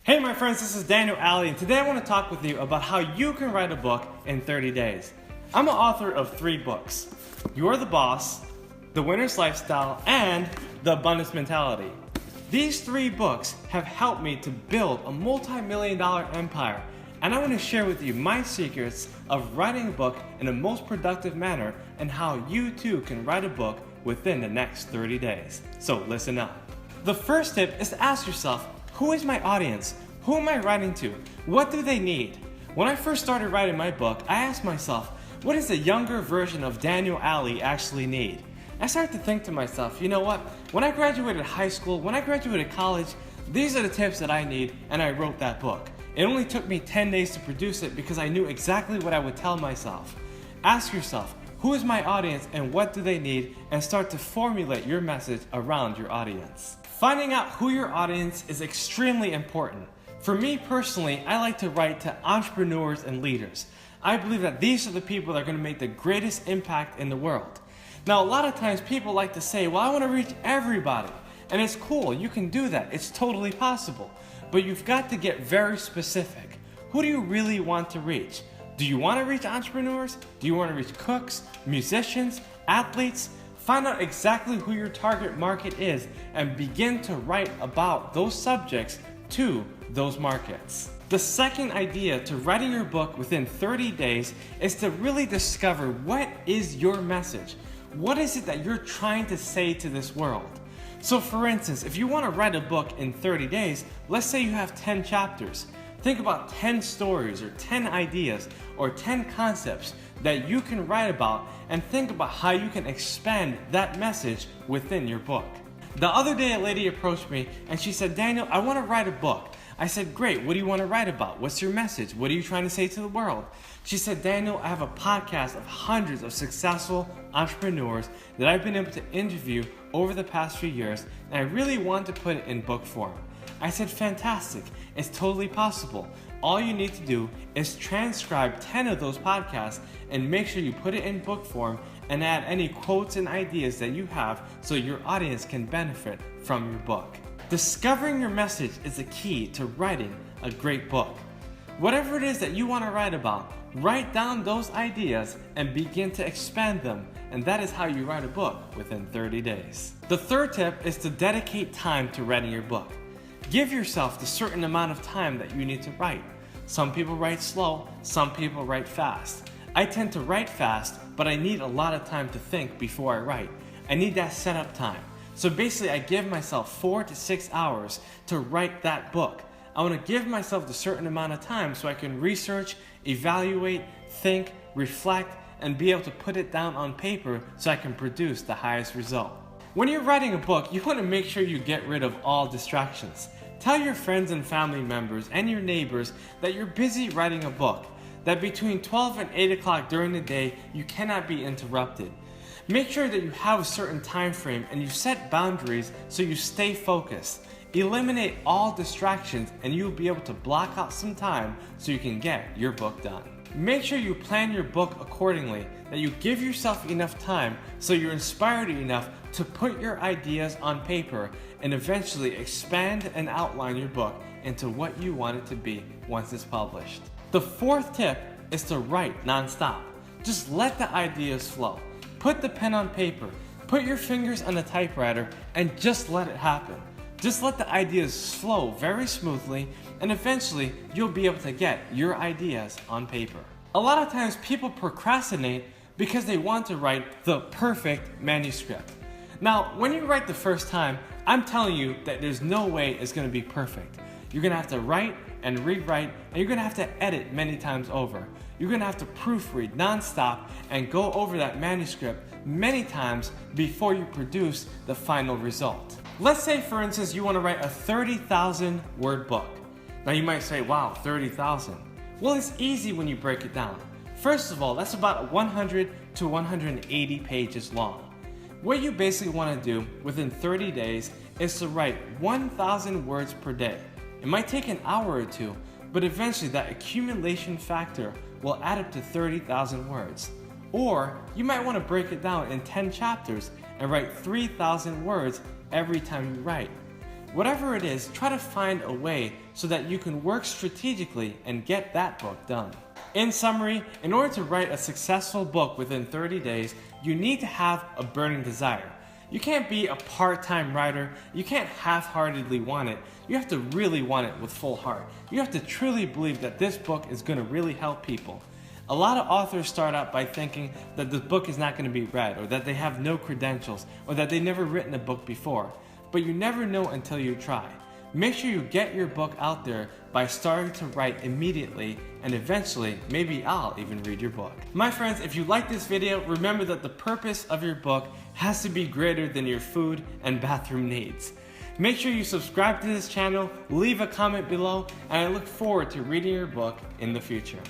Hey my friends, this is Daniel Alley, and today I want to talk with you about how you can write a book in 30 days. I'm an author of 3 books: You're the Boss, The Winner's Lifestyle, and The Abundance Mentality. These 3 books have helped me to build a multi-million-dollar empire, and I want to share with you my secrets of writing a book in the most productive manner and how you too can write a book within the next 30 days. So listen up. The first tip is to ask yourself, who is my audience? Who am I writing to? What do they need? When I first started writing my book, I asked myself, what does a younger version of Daniel Alley actually need? I started to think to myself, you know what? When I graduated high school, when I graduated college, these are the tips that I need, and I wrote that book. It only took me 10 days to produce it because I knew exactly what I would tell myself. Ask yourself, who is my audience and what do they need, and start to formulate your message around your audience. Finding out who your audience is extremely important. For me personally, I like to write to entrepreneurs and leaders. I believe that these are the people that are going to make the greatest impact in the world. Now, a lot of times people like to say, well, I want to reach everybody. And it's cool, you can do that. It's totally possible. But you've got to get very specific. Who do you really want to reach? Do you want to reach entrepreneurs? Do you want to reach cooks, musicians, athletes? Find out exactly who your target market is and begin to write about those subjects to those markets. The second idea to writing your book within 30 days is to really discover what is your message. What is it that you're trying to say to this world? So for instance, if you want to write a book in 30 days, let's say you have 10 chapters. Think about 10 stories or 10 ideas or 10 concepts that you can write about, and think about how you can expand that message within your book. The other day a lady approached me and she said, Daniel, I want to write a book. I said, great, what do you want to write about? What's your message? What are you trying to say to the world? She said, Daniel, I have a podcast of hundreds of successful entrepreneurs that I've been able to interview over the past few years, and I really want to put it in book form. I said, fantastic, it's totally possible. All you need to do is transcribe 10 of those podcasts and make sure you put it in book form and add any quotes and ideas that you have so your audience can benefit from your book. Discovering your message is the key to writing a great book. Whatever it is that you want to write about, write down those ideas and begin to expand them, and that is how you write a book within 30 days. The third tip is to dedicate time to writing your book. Give yourself the certain amount of time that you need to write. Some people write slow, some people write fast. I tend to write fast, but I need a lot of time to think before I write. I need that setup time. So basically I give myself 4 to 6 hours to write that book. I want to give myself the certain amount of time so I can research, evaluate, think, reflect, and be able to put it down on paper so I can produce the highest result. When you're writing a book, you want to make sure you get rid of all distractions. Tell your friends and family members and your neighbors that you're busy writing a book, that between 12 and 8 o'clock during the day, you cannot be interrupted. Make sure that you have a certain time frame and you set boundaries so you stay focused. Eliminate all distractions and you'll be able to block out some time so you can get your book done. Make sure you plan your book accordingly, that you give yourself enough time so you're inspired enough to put your ideas on paper and eventually expand and outline your book into what you want it to be once it's published. The fourth tip is to write nonstop. Just let the ideas flow. Put the pen on paper, put your fingers on the typewriter, and just let it happen. Just let the ideas flow very smoothly, and eventually you'll be able to get your ideas on paper. A lot of times people procrastinate because they want to write the perfect manuscript. Now, when you write the first time, I'm telling you that there's no way it's going to be perfect. You're going to have to write and rewrite, and you're going to have to edit many times over. You're going to have to proofread nonstop and go over that manuscript many times before you produce the final result. Let's say, for instance, you want to write a 30,000 word book. Now you might say, wow, 30,000. Well, it's easy when you break it down. First of all, that's about 100 to 180 pages long. What you basically want to do within 30 days is to write 1,000 words per day. It might take an hour or two, but eventually that accumulation factor will add up to 30,000 words. Or you might want to break it down in 10 chapters and write 3,000 words every time you write. Whatever it is, try to find a way so that you can work strategically and get that book done. In summary, in order to write a successful book within 30 days, you need to have a burning desire. You can't be a part-time writer. You can't half-heartedly want it. You have to really want it with full heart. You have to truly believe that this book is going to really help people. A lot of authors start out by thinking that the book is not going to be read, or that they have no credentials, or that they've never written a book before. But you never know until you try. Make sure you get your book out there by starting to write immediately, and eventually, maybe I'll even read your book. My friends, if you like this video, remember that the purpose of your book has to be greater than your food and bathroom needs. Make sure you subscribe to this channel, leave a comment below, and I look forward to reading your book in the future.